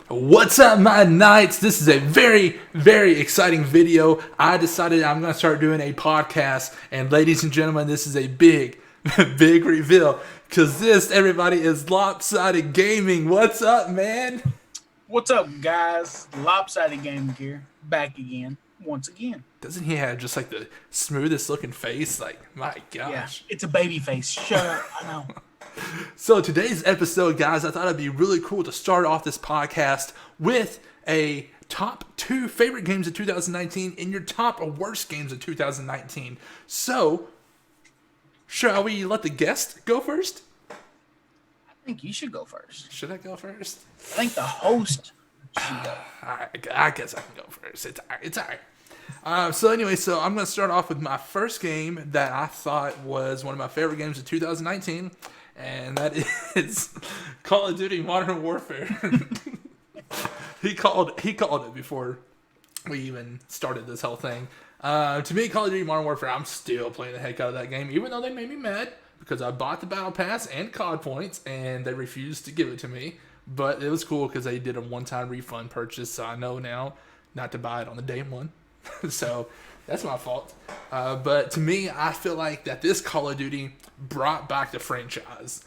What's up, my knights? This is a very, very exciting video. I decided I'm going to start doing a podcast, and ladies and gentlemen, this is a big, big reveal, because this, everybody, is Lopsided Gaming. What's up, man? What's up, guys? Lopsided Gaming here, back again, once again. Doesn't he have just like the smoothest looking face? Like, my gosh. Yeah, it's a baby face. Shut up. I know. So today's episode, guys, I thought it'd be really cool to start off this podcast with a top 2 favorite games of 2019 and your top worst games of 2019. So, shall we let the guest go first? I think you should go first. Should I go first? I think the host should go. I guess I can go first. It's all right. So I'm going to start off with my first game that I thought was one of my favorite games of 2019, and that is Call of Duty Modern Warfare. He called it before we even started this whole thing. To me, Call of Duty Modern Warfare, I'm still playing the heck out of that game, even though they made me mad because I bought the Battle Pass and COD points, and they refused to give it to me. But it was cool because they did a one-time refund purchase, so I know now not to buy it on the day one. So that's my fault. But to me, I feel like that this Call of Duty brought back the franchise.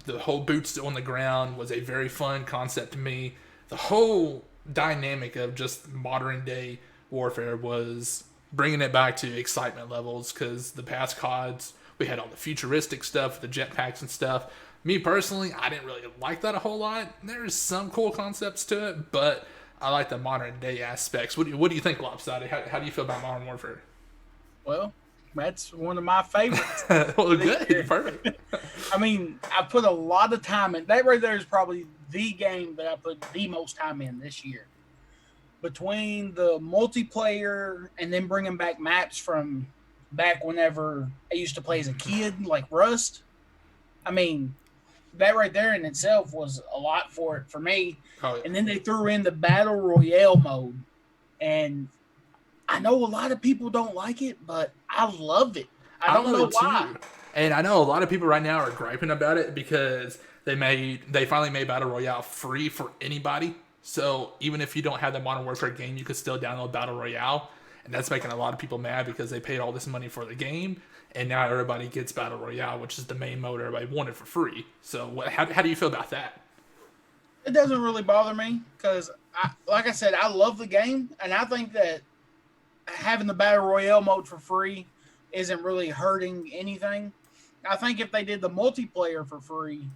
The whole boots on the ground was a very fun concept to me. The whole dynamic of just modern day warfare was bringing it back to excitement levels, because the past CODs, we had all the futuristic stuff, the jetpacks and stuff. Me personally, I didn't really like that a whole lot. There's some cool concepts to it, but I like the modern day aspects. What do you think, Lopsided? How do you feel about Modern Warfare? Well, that's one of my favorites. Well, good. Perfect. I mean, I put a lot of time in. That right there is probably the game that I put the most time in this year. Between the multiplayer and then bringing back maps from back whenever I used to play as a kid, like Rust. I mean, that right there in itself was a lot for me. Oh, yeah. And then they threw in the Battle Royale mode. And I know a lot of people don't like it, but I love it. I don't know why. Too. And I know a lot of people right now are griping about it because they finally made Battle Royale free for anybody. So even if you don't have the Modern Warfare game, you could still download Battle Royale. And that's making a lot of people mad because they paid all this money for the game, and now everybody gets Battle Royale, which is the main mode everybody wanted for free. So how do you feel about that? It doesn't really bother me because, like I said, I love the game, and I think that having the Battle Royale mode for free isn't really hurting anything. I think if they did the multiplayer for free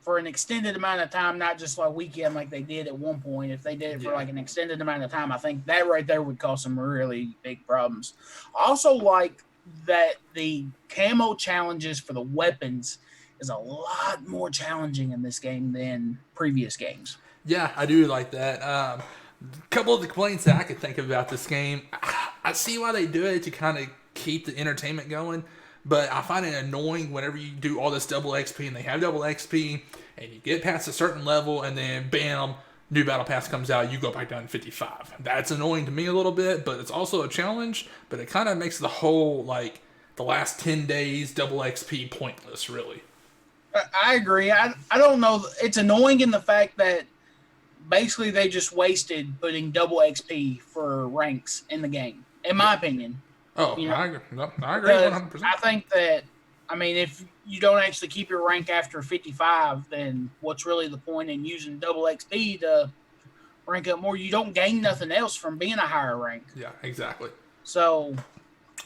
for an extended amount of time, not just like weekend like they did at one point, if they did it for like an extended amount of time, I think that right there would cause some really big problems. I also like that the camo challenges for the weapons is a lot more challenging in this game than previous games. Yeah, I do like that. A couple of the complaints that I could think of about this game, I see why they do it to kind of keep the entertainment going, but I find it annoying whenever you do all this double XP and they have double XP and you get past a certain level and then bam, new battle pass comes out, you go back down to 55. That's annoying to me a little bit, but it's also a challenge, but it kind of makes the whole, like, the last 10 days double XP pointless, really. I agree. I don't know. It's annoying in the fact that basically they just wasted putting double XP for ranks in the game, in my opinion. Oh, you know? I agree 100%. I think that, I mean, if you don't actually keep your rank after 55, then what's really the point in using double XP to rank up more? You don't gain nothing else from being a higher rank. Yeah, exactly. So,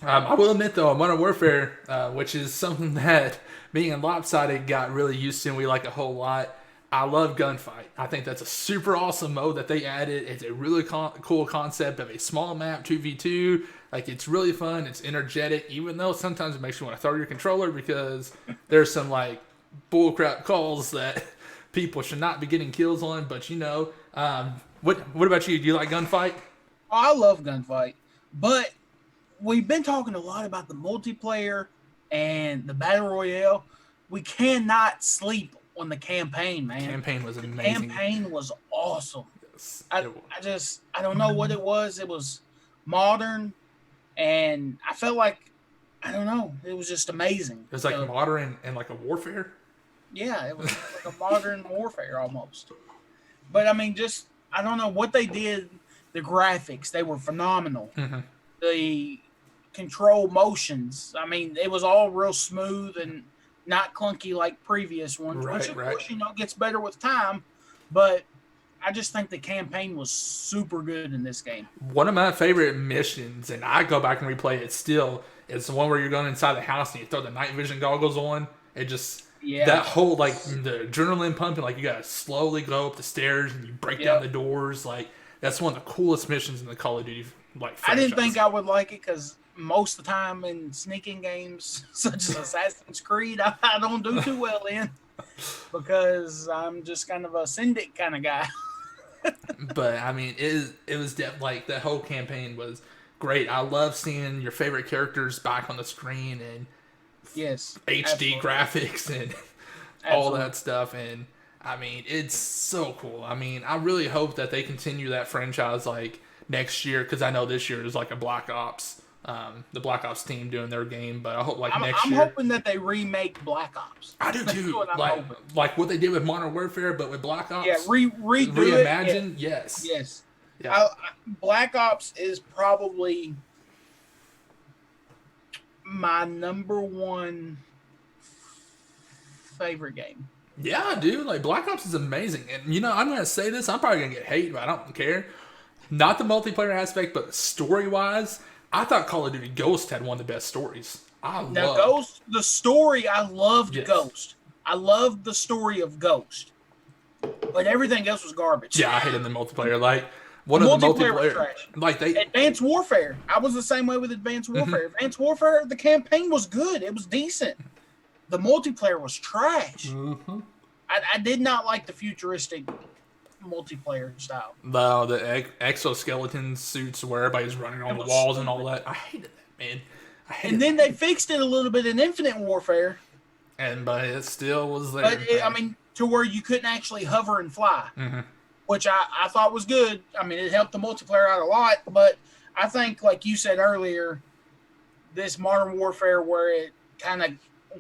I will admit, though, Modern Warfare, which is something that being in Lopsided got really used to and we like a whole lot, I love Gunfight. I think that's a super awesome mode that they added. It's a really cool concept of a small map, 2v2. Like, it's really fun. It's energetic, even though sometimes it makes you want to throw your controller because there's some, like, bullcrap calls that people should not be getting kills on. But, you know, what about you? Do you like Gunfight? I love Gunfight. But we've been talking a lot about the multiplayer and the Battle Royale. We cannot sleep on the campaign, man. Campaign was amazing. Campaign was awesome. Yes, I don't know what it was. It was modern, and I felt like, I don't know, it was just amazing. It was like modern and like a warfare. Yeah, it was like a modern warfare almost. But I mean, just I don't know what they did. The graphics, they were phenomenal. Mm-hmm. The control motions, I mean, it was all real smooth and not clunky like previous ones, which Right, of right. course gets better with time. But I just think the campaign was super good in this game. One of my favorite missions, and I go back and replay it still, is the one where you're going inside the house and you throw the night vision goggles on. It just Yeah. that whole like the adrenaline pumping, like you gotta slowly go up the stairs and you break down the doors. Like that's one of the coolest missions in the Call of Duty like franchise. I didn't think I would like it because most of the time in sneaking games such as Assassin's Creed, I don't do too well in because I'm just kind of a syndic kind of guy. But I mean, it was like the whole campaign was great. I love seeing your favorite characters back on the screen and yes, HD absolutely. graphics and all that stuff. And I mean, it's so cool. I mean, I really hope that they continue that franchise like next year because I know this year is like a Black Ops, the Black Ops team doing their game. But I hope like next year. I'm hoping that they remake Black Ops. I do too. Like what they did with Modern Warfare, but with Black Ops. Yeah, reimagine. Yes. Yes. Yeah. Black Ops is probably my number one favorite game. Yeah, dude. Like Black Ops is amazing, and you know I'm gonna say this. I'm probably gonna get hate, but I don't care. Not the multiplayer aspect, but story wise, I thought Call of Duty Ghost had one of the best stories. Ghost, the story, I loved Ghost. I loved the story of Ghost, but everything else was garbage. Yeah, I hated the multiplayer. Like one of the multiplayer was trash. Like Advanced Warfare. I was the same way with Advanced Warfare. Mm-hmm. Advanced Warfare, the campaign was good. It was decent. The multiplayer was trash. Mm-hmm. I did not like the futuristic multiplayer style. No, the exoskeleton suits where everybody's running on the walls and all that. I hated that, man. Then they fixed it a little bit in Infinite Warfare. But it still was there. But I mean, to where you couldn't actually hover and fly, which I thought was good. I mean, it helped the multiplayer out a lot. But I think, like you said earlier, this Modern Warfare where it kind of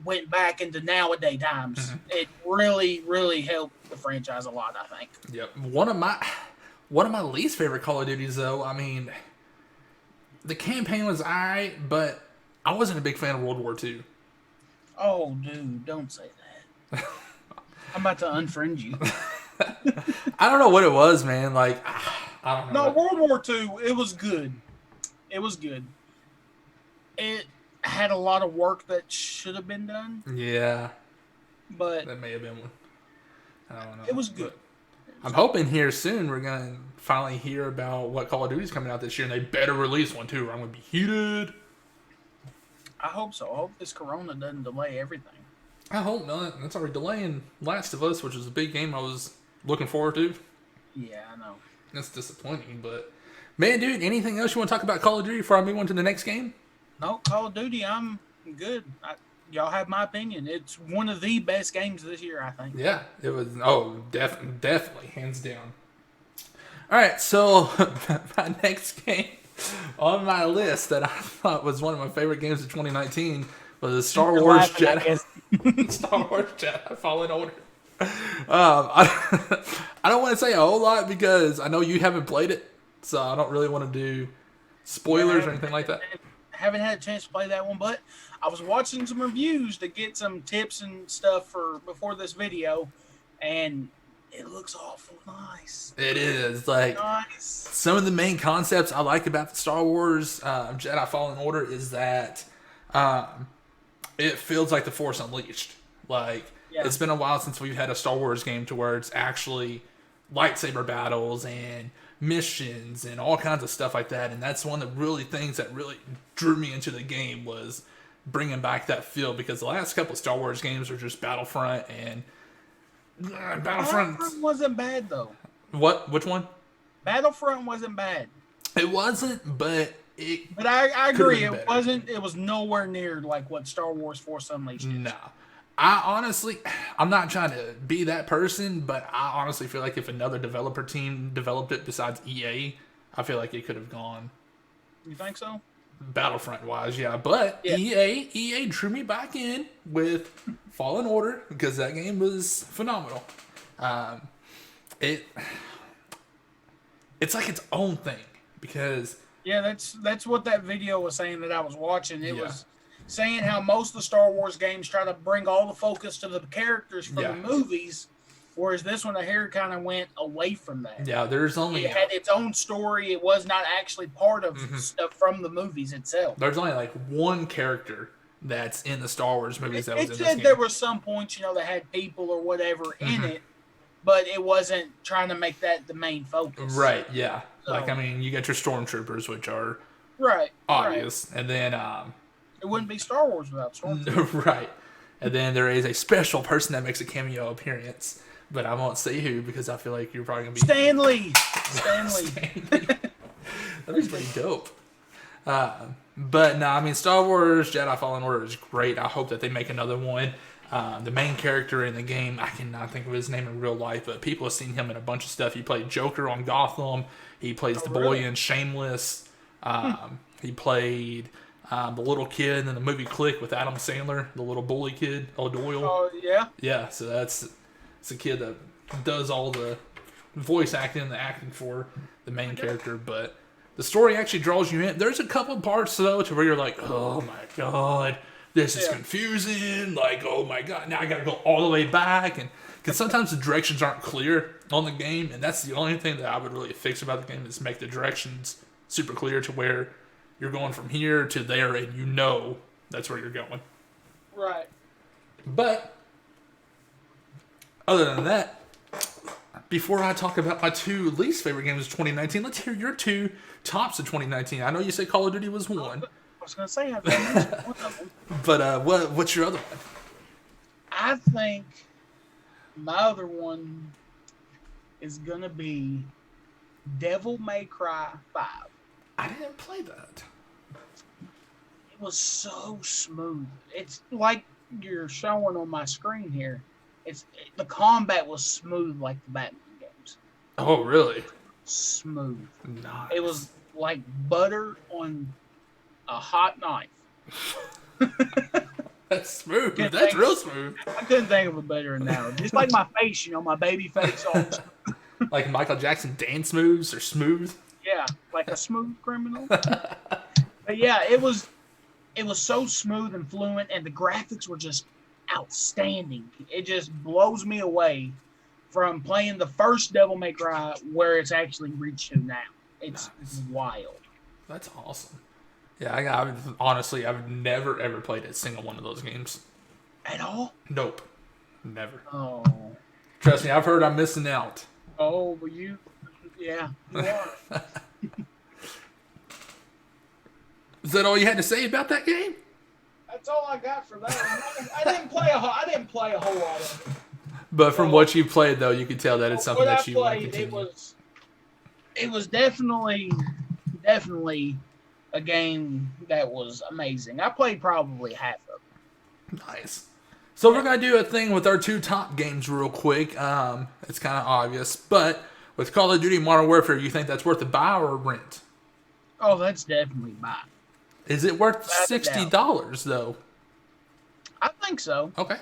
went back into nowadays times, it really, really helped the franchise a lot, I think. Yep. One of my least favorite Call of Duties, though, I mean, the campaign was alright, but I wasn't a big fan of World War II. Oh, dude, don't say that. I'm about to unfriend you. I don't know what it was, man. Like, I don't know. No, World War II, it was good. It was good. It had a lot of work that should have been done. Yeah. But that may have been one. I don't know. It was good. I'm hoping here soon we're going to finally hear about what Call of Duty's coming out this year, and they better release one, too, or I'm going to be heated. I hope so. I hope this Corona doesn't delay everything. I hope not. That's already delaying Last of Us, which is a big game I was looking forward to. Yeah, I know. That's disappointing, but... Man, dude, anything else you want to talk about Call of Duty before I move on to the next game? No, Call of Duty, I'm good. Y'all have my opinion. It's one of the best games this year, I think. Yeah, it was. Oh, definitely, hands down. All right, so my next game on my list that I thought was one of my favorite games of 2019 was Star Wars Jedi. Star Wars Jedi Fallen Order. I don't want to say a whole lot because I know you haven't played it, so I don't really want to do spoilers or anything like that. Haven't had a chance to play that one, but I was watching some reviews to get some tips and stuff for before this video, and it looks awful nice. It is like some of the main concepts I like about the Star Wars Jedi Fallen Order is that it feels like the Force Unleashed. Like it's been a while since we've had a Star Wars game to where it's actually lightsaber battles and missions and all kinds of stuff like that, and that's one of the things that really drew me into the game was bringing back that feel, because the last couple of Star Wars games are just Battlefront and Battlefront wasn't bad though. What? Which one? Battlefront wasn't bad. It wasn't, but I agree. It wasn't. It was nowhere near like what Star Wars Force Unleashed is. No. I'm not trying to be that person, but I honestly feel like if another developer team developed it besides EA, I feel like it could have gone. You think so? Battlefront-wise, yeah. But EA drew me back in with Fallen Order because that game was phenomenal. it's like its own thing because Yeah, that's what that video was saying that I was watching. It yeah, was saying how most of the Star Wars games try to bring all the focus to the characters from yeah, the movies, whereas this one, the hair kind of went away from that. yeah. There's only It had its own story. It was not actually part of stuff from the movies itself. there's only like one character that's in the Star Wars movies that was It in this said game. there were some points, that had people or whatever in it, but it wasn't trying to make that the main focus. Right, yeah. So, Like, I mean, you got your stormtroopers, which are right, obvious. right. And then, It wouldn't be Star Wars without stormtroopers. right. And then there is a special person that makes a cameo appearance. But I won't say who because I feel like you're probably going to be... Stanley! That'd be pretty dope. But no, I mean, Star Wars Jedi Fallen Order is great. I hope that they make another one. The main character in the game, I cannot think of his name in real life, but people have seen him in a bunch of stuff. He played Joker on Gotham. He plays the boy in Shameless. He played the little kid in the movie Click with Adam Sandler, the little bully kid, O'Doyle. Oh, yeah? Yeah, so it's a kid that does all the voice acting and the acting for the main character, but the story actually draws you in. There's a couple parts, though, to where you're like, oh my god, this is confusing. Like, oh my god, now I gotta go all the way back. And because sometimes the directions aren't clear on the game, and that's the only thing that I would really fix about the game is make the directions super clear to where you're going from here to there and you know that's where you're going. Right. But other than that, before I talk about my two least favorite games of 2019, let's hear your two tops of 2019. I know you said Call of Duty was one. I was going to say, I mentioned one of them. But what's your other one? I think my other one is going to be Devil May Cry 5. I didn't play that. It was so smooth. It's like you're showing on my screen here. The combat was smooth like the Batman games. Oh, really? Smooth. Nice. It was like butter on a hot knife. That's smooth. That's real smooth. I couldn't think of a better analogy. Just like my face, my baby face. All like Michael Jackson dance moves or smooth. Yeah, like a smooth criminal. But yeah, it was so smooth and fluent, and the graphics were just outstanding. It just blows me away from playing the first Devil May Cry where it's actually reached to now. It's wild. That's awesome. Yeah, I've never ever played a single one of those games. At all? Nope. Never. Oh. Trust me, I've heard I'm missing out. Oh, well, you are. Is that all you had to say about that game? That's all I got for that. I didn't play a whole lot of it. But from what you played, though, you could tell that it's something that you want to continue. It was definitely a game that was amazing. I played probably half of it. Nice. So we're going to do a thing with our two top games real quick. It's kind of obvious. But with Call of Duty Modern Warfare, you think that's worth a buy or a rent? Oh, that's definitely buy. Is it worth $60, though? I think so. Okay.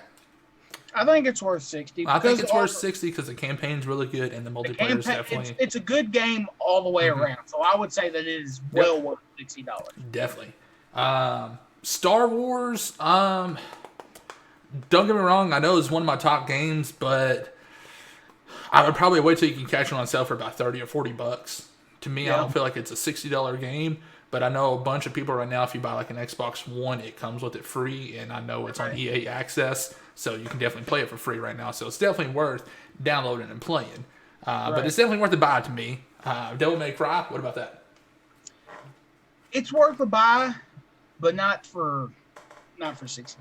I think it's worth $60. I think it's worth $60 because the campaign's really good and the multiplayer is definitely... It's a good game all the way around. So I would say that it is well worth $60. Definitely. Star Wars, don't get me wrong, I know it's one of my top games, but I would probably wait till you can catch it on sale for about $30 or $40. To me, I don't feel like it's a $60 game, but I know a bunch of people right now, if you buy like an Xbox One, it comes with it free, and I know it's on EA Access, so you can definitely play it for free right now. So it's definitely worth downloading and playing. But it's definitely worth a buy to me. Devil May Cry, what about that? It's worth a buy, but not for $60.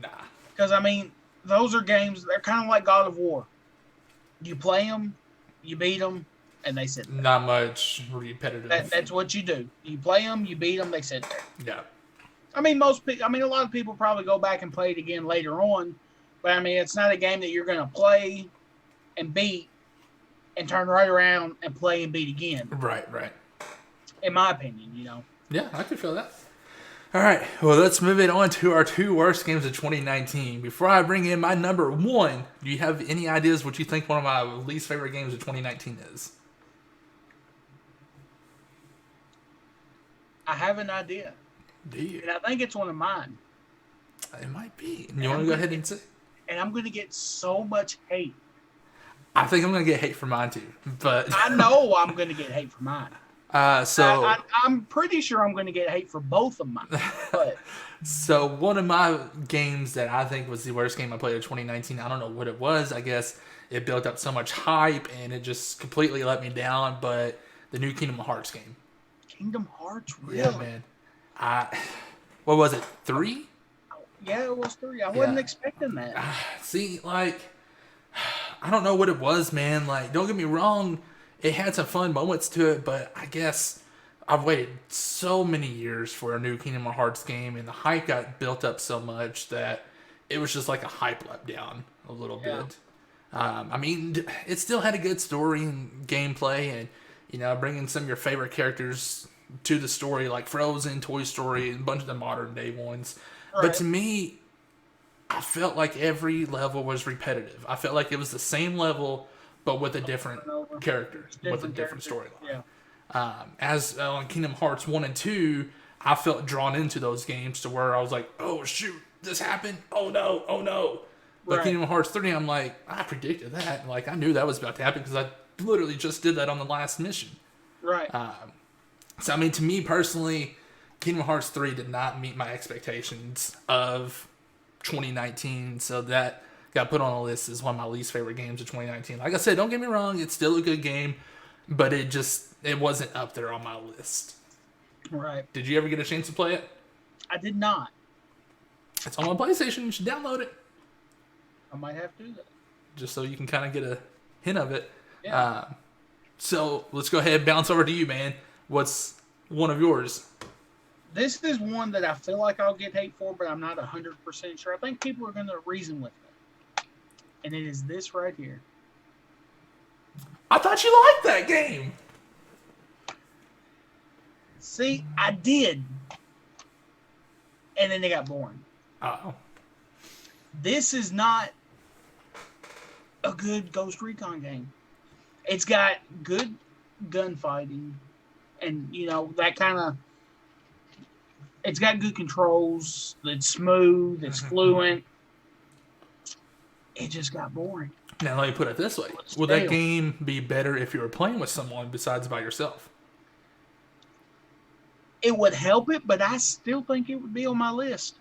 Nah. Because, I mean, those are games, they're kind of like God of War. You play them, you beat them, and they sit there. Not much repetitive. That's what you do. You play them, you beat them, they sit there. Yeah. I mean, a lot of people probably go back and play it again later on, but I mean, it's not a game that you're going to play and beat and turn right around and play and beat again. Right. In my opinion, Yeah, I could feel that. All right, well, let's move it on to our two worst games of 2019. Before I bring in my number one, do you have any ideas what you think one of my least favorite games of 2019 is? I have an idea, Do you? and I think it's one of mine. It might be. You want to go ahead and say? And I'm going to get so much hate. I think I'm gonna get hate for mine too, but I know I'm going to get hate for mine. so I'm pretty sure I'm going to get hate for both of mine. But so one of my games that I think was the worst game I played in 2019. I don't know what it was. I guess it built up so much hype and it just completely let me down. But the new Kingdom Hearts game. Kingdom Hearts, really? Yeah, man. What was it? 3? Yeah, it was 3. I wasn't expecting that. See, like, I don't know what it was, man. Like, don't get me wrong, it had some fun moments to it, but I guess I've waited so many years for a new Kingdom Hearts game, and the hype got built up so much that it was just like a hype letdown a little bit. I mean, it still had a good story and gameplay, and bringing some of your favorite characters to the story, like Frozen, Toy Story, and a bunch of the modern day ones. Right. But to me, I felt like every level was repetitive. I felt like it was the same level, but with a different character, with a different storyline. Yeah. As on Kingdom Hearts 1 and 2, I felt drawn into those games to where I was like, oh, shoot, this happened. Oh, no, oh, no. But Kingdom Hearts 3, I'm like, I predicted that. Like, I knew that was about to happen because I literally just did that on the last mission. Right. So, I mean, to me personally, Kingdom Hearts 3 did not meet my expectations of 2019, so that got put on a list as one of my least favorite games of 2019. Like I said, don't get me wrong, it's still a good game, but it wasn't up there on my list. Right. Did you ever get a chance to play it? I did not. It's on my PlayStation. You should download it. I might have to do that. Just so you can kind of get a hint of it. Yeah. So let's go ahead and bounce over to you, man. What's one of yours? This is one that I feel like I'll get hate for, but I'm not 100% sure. I think people are going to reason with me. And it is this right here. I thought you liked that game. See, I did. And then they got boring. Oh. This is not a good Ghost Recon game. It's got good gunfighting and, that kind of... It's got good controls. It's smooth. It's fluent. It just got boring. Now, let me put it this way. Would that game be better if you were playing with someone besides by yourself? It would help it, but I still think it would be on my list.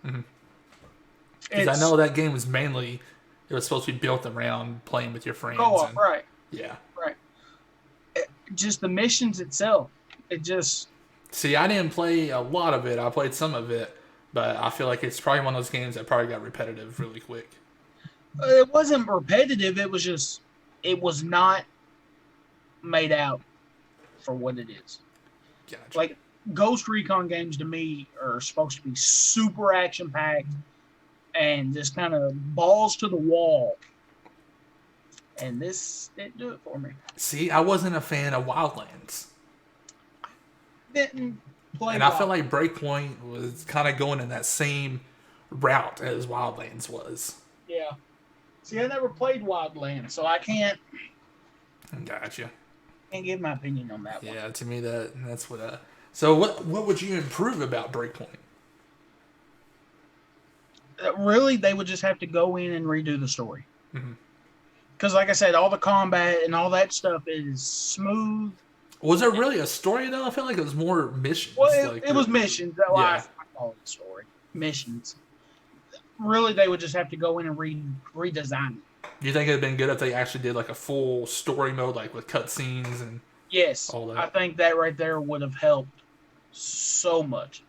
Because I know that game was it was supposed to be built around playing with your friends. Co-op, right. Yeah. Right. Just the missions itself. See, I didn't play a lot of it. I played some of it, but I feel like it's probably one of those games that probably got repetitive really quick. It wasn't repetitive. It was not made out for what it is. Gotcha. Like, Ghost Recon games to me are supposed to be super action-packed and just kind of balls to the wall. And this didn't do it for me. See, I wasn't a fan of Wildlands. Didn't play. And I feel like Breakpoint was kind of going in that same route as Wildlands was. Yeah. See, I never played Wildlands, so I can't. Gotcha. Can't give my opinion on that one. Yeah, to me that's what. So what would you improve about Breakpoint? Really, they would just have to go in and redo the story. Because, like I said, all the combat and all that stuff is smooth. Was there really a story, though? I feel like it was more missions. Well, it was missions. Yeah. I call it a story. Missions. Really, they would just have to go in and redesign it. Do you think it would have been good if they actually did like a full story mode, like with cutscenes and all that? I think that right there would have helped so much.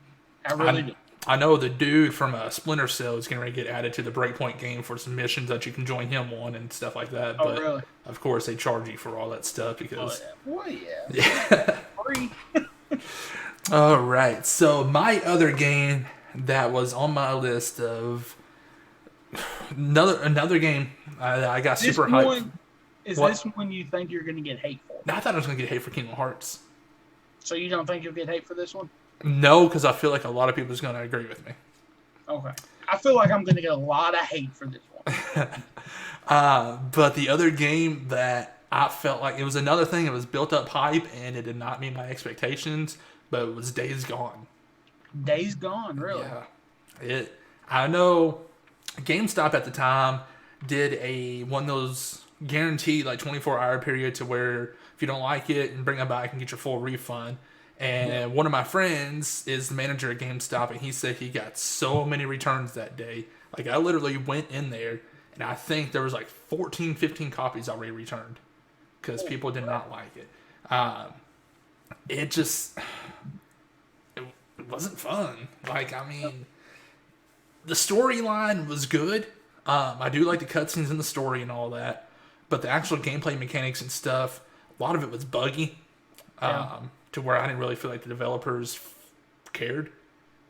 I really do. I know the dude from Splinter Cell is going to get added to the Breakpoint game for some missions that you can join him on and stuff like that. Oh, really? Of course, they charge you for all that stuff because... Oh, yeah. Yeah. Free. All right. So my other game that was on my list of... Another game I got super hyped. This one you think you're going to get hate for? No, I thought I was going to get hate for Kingdom Hearts. So you don't think you'll get hate for this one? No, because I feel like a lot of people are going to agree with me. Okay. I feel like I'm going to get a lot of hate for this one. But the other game that I felt like it was another thing. It was built up hype, and it did not meet my expectations. But it was Days Gone. Days Gone, really. Yeah, it. I know GameStop at the time did one of those guaranteed like 24-hour period to where if you don't like it and bring it back and get your full refund. And one of my friends is the manager at GameStop, and he said he got so many returns that day. Like, I literally went in there, and I think there was like 14, 15 copies already returned because people did not like it. It just, it wasn't fun. Like, I mean, the storyline was good. I do like the cutscenes in the story and all that, but the actual gameplay mechanics and stuff, a lot of it was buggy. To where I didn't really feel like the developers cared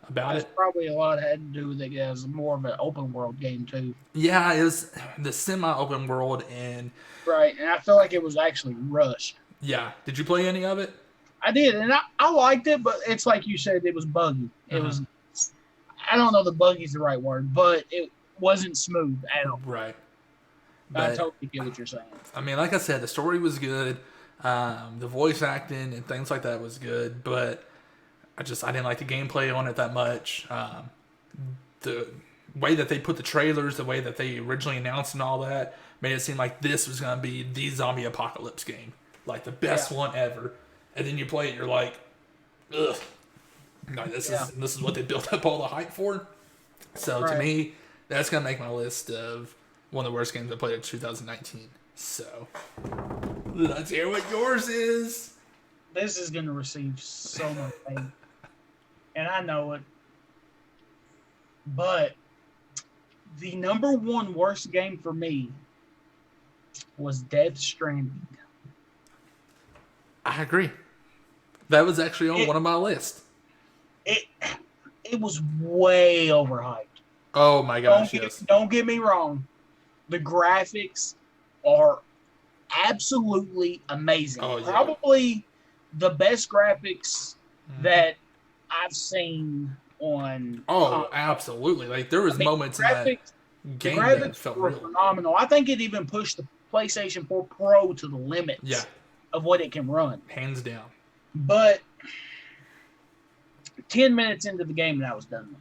about it. Probably a lot had to do with it as more of an open world game too. Yeah, it was the semi-open world, and right, and I feel like it was actually rushed. Yeah, did you play any of it? I did, and I liked it, but it's like you said, it was buggy. It was, I don't know, the buggy's the right word, but it wasn't smooth at all. Right. I totally get what you're saying. I mean, like I said, the story was good. The voice acting and things like that was good, but I didn't like the gameplay on it that much. The way that they put the trailers, the way that they originally announced and all that, made it seem like this was going to be the zombie apocalypse game. Like the best one ever. And then you play it, you're like, ugh. No, this is what they built up all the hype for. So to me, that's going to make my list of one of the worst games I played in 2019. So let's hear what yours is. This is going to receive so much hate. And I know it. But the number one worst game for me was Death Stranding. I agree. That was actually on one of my lists. It was way overhyped. Oh my gosh, Don't get me wrong. The graphics are absolutely amazing. Oh, yeah. Probably the best graphics that I've seen on. Oh, absolutely! Like there was moments in that game that felt were real. phenomenal. I think it even pushed the PlayStation 4 Pro to the limits of what it can run, hands down. But 10 minutes into the game, and I was done.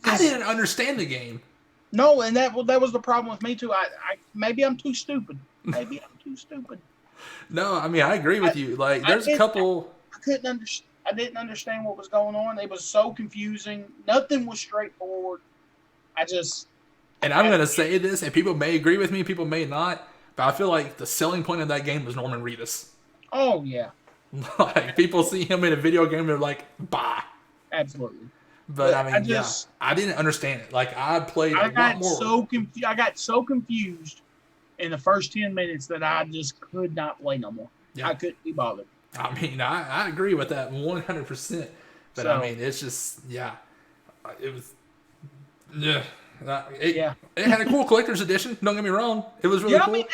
I didn't understand the game. No, and that was the problem with me too. I maybe I'm too stupid. Maybe I'm too stupid. No, I mean I agree with you. Like there's a couple. I couldn't understand. I didn't understand what was going on. It was so confusing. Nothing was straightforward. And I'm gonna say this, and people may agree with me, people may not, but I feel like the selling point of that game was Norman Reedus. Oh yeah. Like people see him in a video game, they're like, "Bye." Absolutely. But I mean, I didn't understand it. Like I played a lot more. I got so confused in the first 10 minutes that I just could not play no more. Yeah. I couldn't be bothered. I mean, I agree with that 100%. But I mean, it's just it was It had a cool collector's edition. Don't get me wrong. It was really cool. I mean,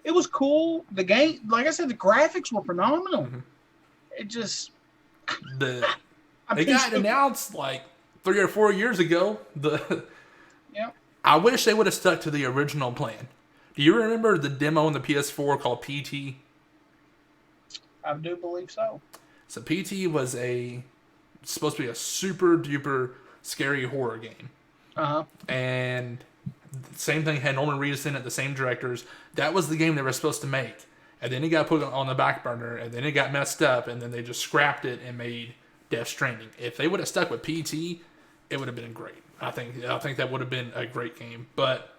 it was cool. The game, like I said, the graphics were phenomenal. Mm-hmm. It just it got announced like 3 or 4 years ago. I wish they would have stuck to the original plan. Do you remember the demo on the PS4 called PT? I do believe so. So PT was supposed to be a super duper scary horror game. And same thing, had Norman Reedus in it, the same directors. That was the game they were supposed to make. And then it got put on the back burner, and then it got messed up, and then they just scrapped it and made Death Stranding. If they would have stuck with PT, it would have been great. I think that would have been a great game. But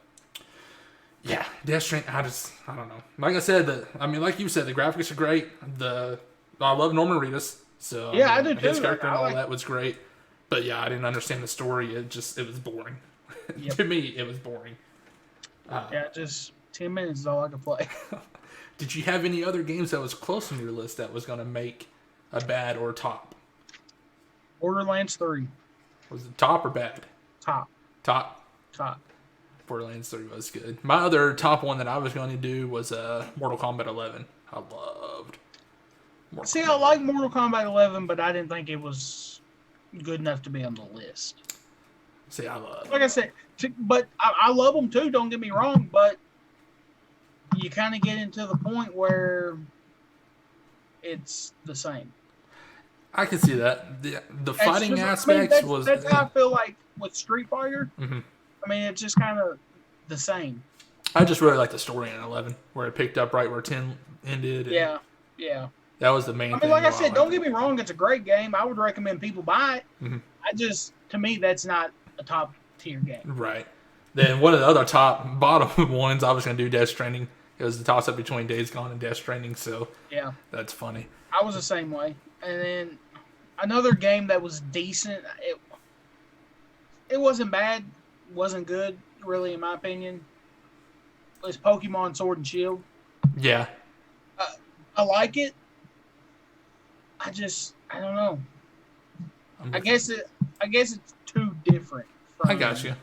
yeah, Death Stranding, I don't know. Like I said, like you said, the graphics are great. I love Norman Reedus, so I do too. His character and all that was great. But yeah, I didn't understand the story. It was boring. Yep. To me, it was boring. Just 10 minutes is all I could play. Did you have any other games that was close on your list that was going to make a bad or top? Borderlands 3. Was it top or bad? Top. Borderlands 3 was good. My other top one that I was going to do was Mortal Kombat 11. I loved Mortal Kombat. I like Mortal Kombat 11, but I didn't think it was good enough to be on the list. I love. Like I said, but I love them too. Don't get me wrong, but you kind of get into the point where it's the same. I can see that. The fighting aspects was... That's how I feel like with Street Fighter. Mm-hmm. I mean, it's just kind of the same. I just really like the story in 11, where it picked up right where 10 ended. Yeah. That was the main thing. I mean, like I said, don't get me wrong, it's a great game. I would recommend people buy it. Mm-hmm. To me, that's not a top tier game. Right. Then one of the other bottom ones, I was going to do Death Stranding. It was the toss up between Days Gone and Death Stranding, so yeah, that's funny. I was the same way. And then another game that was decent. It wasn't bad, wasn't good, really, in my opinion. It was Pokemon Sword and Shield. Yeah. I like it. I don't know. I guess it's too different from I got you.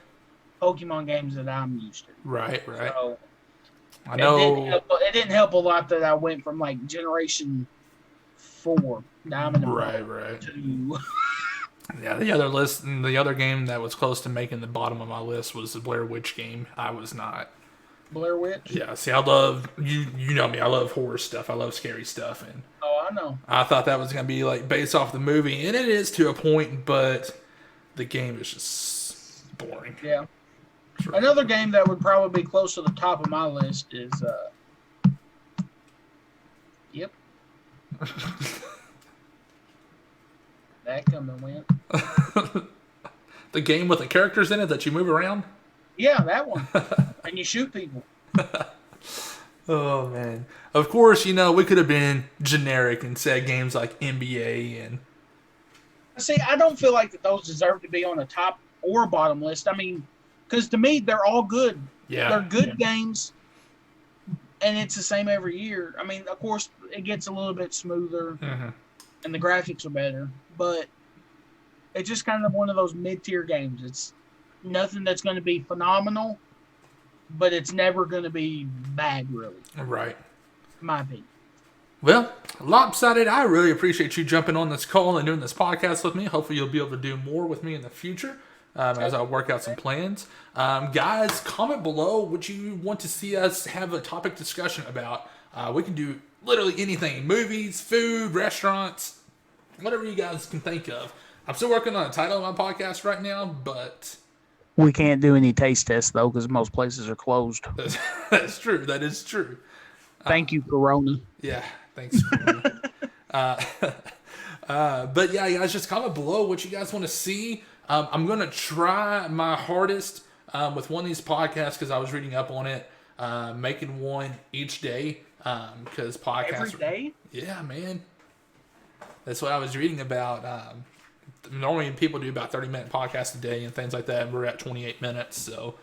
Pokemon games that I'm used to. Right. So, I know. It didn't help a lot that I went from like Generation 4 Diamond and Right. to Yeah, the other game that was close to making the bottom of my list was the Blair Witch game. I was not. Blair Witch? Yeah, see, I love, you know me, I love horror stuff. I love scary stuff. And I know. I thought that was going to be like based off the movie, and it is to a point, but the game is just boring. Yeah. Sure. Another game that would probably be close to the top of my list is, yep. That come and went. The game with the characters in it that you move around? Yeah, that one. And you shoot people. Oh, man. Of course, we could have been generic and said games like NBA and... See, I don't feel like that those deserve to be on a top or bottom list. I mean, because to me, they're all good. Yeah. They're good games, and it's the same every year. I mean, of course, it gets a little bit smoother, and the graphics are better, but it's just kind of one of those mid-tier games. It's nothing that's going to be phenomenal, but it's never going to be bad, really. Right. In my opinion. Well, Lopsided, I really appreciate you jumping on this call and doing this podcast with me. Hopefully you'll be able to do more with me in the future as I work out some plans. Guys, comment below what you want to see us have a topic discussion about. We can do literally anything. Movies, food, restaurants, whatever you guys can think of. I'm still working on a title of my podcast right now, but... We can't do any taste tests, though, because most places are closed. That's true. That is true. Thank you, Corona. Yeah, thanks, Corona. But yeah, guys, just comment below what you guys want to see. I'm going to try my hardest with one of these podcasts because I was reading up on it, making one each day because podcasts... Every day? Yeah, man. That's what I was reading about. Normally people do about 30-minute podcasts a day and things like that, and we're at 28 minutes, so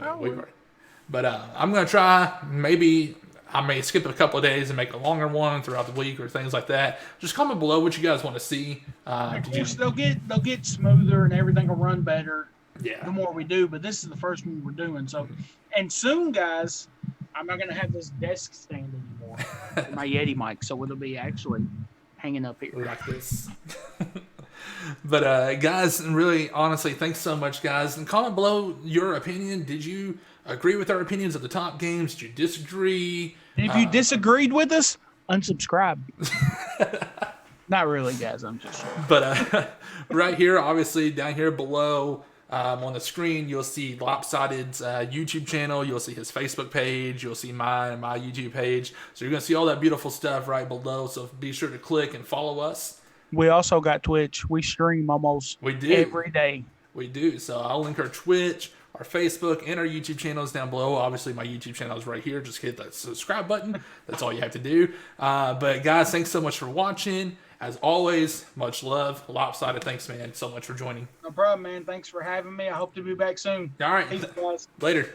I'm going to try. Maybe I may skip a couple of days and make a longer one throughout the week or things like that. Just comment below what you guys want to see. They'll get smoother and everything will run better the more we do, but this is the first one we're doing. So, and soon, guys, I'm not going to have this desk stand anymore for my Yeti mic, so it'll be actually hanging up here. Like this. But guys, really, honestly, thanks so much, guys. And comment below your opinion. Did you agree with our opinions of the top games? Did you disagree? And if you disagreed with us, unsubscribe. Not really, guys. I'm just joking. But right here, obviously, down here below on the screen, you'll see Lopsided's YouTube channel. You'll see his Facebook page. You'll see my YouTube page. So you're going to see all that beautiful stuff right below. So be sure to click and follow us. We also got Twitch. We stream almost every day. We do. So I'll link our Twitch, our Facebook, and our YouTube channels down below. Obviously, my YouTube channel is right here. Just hit that subscribe button. That's all you have to do. But guys, thanks so much for watching. As always, much love. Lopsided, thanks, man, so much for joining. No problem, man. Thanks for having me. I hope to be back soon. All right. Peace, guys. Later.